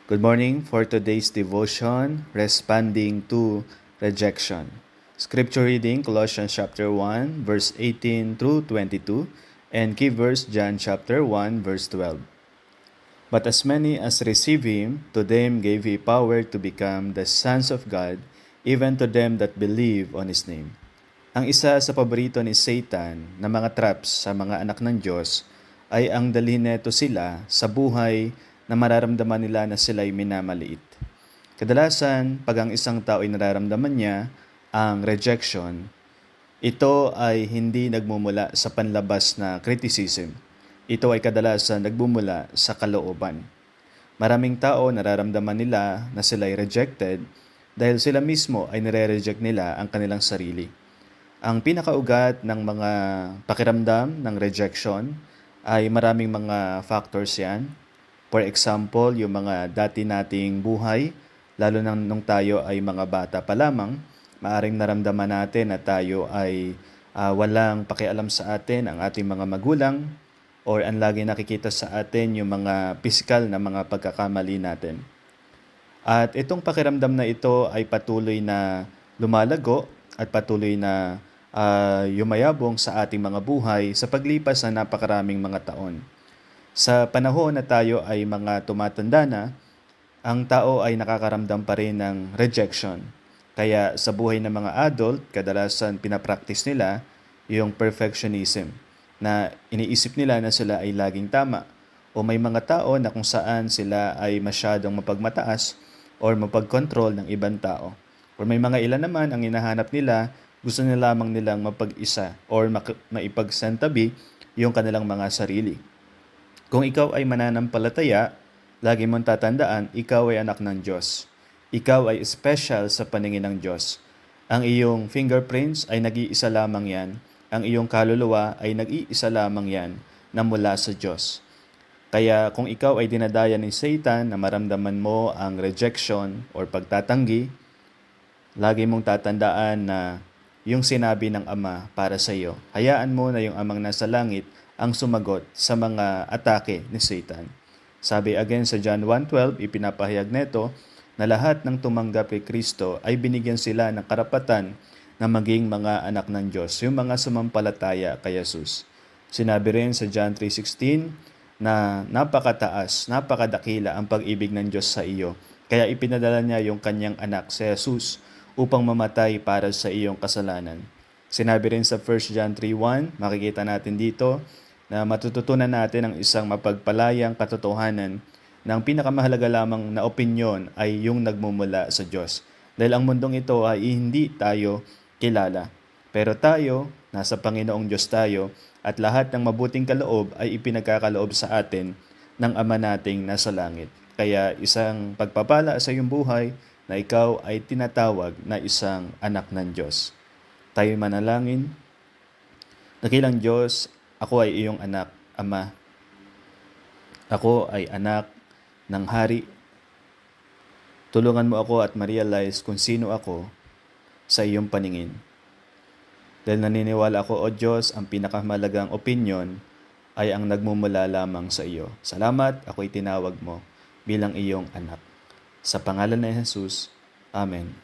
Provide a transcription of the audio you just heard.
Good morning for today's devotion, responding to rejection. Scripture reading, Colossians chapter 1, verse 18 through 22, and key verse, John chapter 1, verse 12. But as many as receive him, to them gave he power to become the sons of God, even to them that believe on his name. Ang isa sa paborito ni Satan na mga traps sa mga anak ng Diyos ay ang dalhin neto sila sa buhay na mararamdaman nila na sila'y minamaliit. Kadalasan, pag ang isang tao ay nararamdaman niya ang rejection, ito ay hindi nagmumula sa panlabas na criticism. Ito ay kadalasan nagmumula sa kalooban. Maraming tao nararamdaman nila na sila ay rejected dahil sila mismo ay nire-reject nila ang kanilang sarili. Ang pinakaugat ng mga pakiramdam ng rejection ay maraming mga factors yan. For example, yung mga dati nating buhay, lalo nung tayo ay mga bata pa lamang, maaring naramdaman natin na tayo ay walang pakialam sa atin ang ating mga magulang, or ang lagi nakikita sa atin yung mga pisikal na mga pagkakamali natin. At itong pakiramdam na ito ay patuloy na lumalago at patuloy na yumayabong sa ating mga buhay sa paglipas ng napakaraming mga taon. Sa panahon na tayo ay mga tumatanda na, ang tao ay nakakaramdam pa rin ng rejection. Kaya sa buhay ng mga adult, kadalasan pinapractice nila yung perfectionism na iniisip nila na sila ay laging tama. O may mga tao na kung saan sila ay masyadong mapagmataas or mapagkontrol ng ibang tao. Or may mga ilan naman ang hinahanap nila, gusto nila lamang nilang mapag-isa or maipagsantabi yung kanilang mga sarili. Kung ikaw ay mananampalataya, lagi mong tatandaan, ikaw ay anak ng Diyos. Ikaw ay special sa paningin ng Diyos. Ang iyong fingerprints ay nag-iisa lamang yan. Ang iyong kaluluwa ay nag-iisa lamang yan na mula sa Diyos. Kaya kung ikaw ay dinadaya ni Satan na maramdaman mo ang rejection or pagtatanggi, lagi mong tatandaan na yung sinabi ng Ama para sa iyo. Hayaan mo na yung Amang nasa langit ang sumagot sa mga atake ni Satan. Sabi again sa John 1:12, ipinapahayag neto na lahat ng tumanggap kay Kristo ay binigyan sila ng karapatan na maging mga anak ng Diyos, yung mga sumampalataya kay Jesus. Sinabi rin sa John 3:16 na napakataas, napakadakila ang pag-ibig ng Diyos sa iyo. Kaya ipinadala niya yung kanyang anak, si Jesus, upang mamatay para sa iyong kasalanan. Sinabi rin sa 1 John 3:1, makikita natin dito na matututunan natin ang isang mapagpalayang katotohanan na ang pinakamahalaga lamang na opinyon ay yung nagmumula sa Diyos. Dahil ang mundong ito ay hindi tayo kilala. Pero tayo, nasa Panginoong Diyos tayo, at lahat ng mabuting kaloob ay ipinagkakaloob sa atin ng Ama nating nasa langit. Kaya isang pagpapala sa iyong buhay na ikaw ay tinatawag na isang anak ng Diyos. Tayo manalangin. Dakilang Diyos, ako ay iyong anak, Ama. Ako ay anak ng Hari. Tulungan mo ako at ma-realize kung sino ako sa iyong paningin. Dahil naniniwala ako, O Diyos, ang pinakamalagang opinyon ay ang nagmumula lamang sa iyo. Salamat, ako'y tinawag mo bilang iyong anak. Sa pangalan ni Jesus, Amen.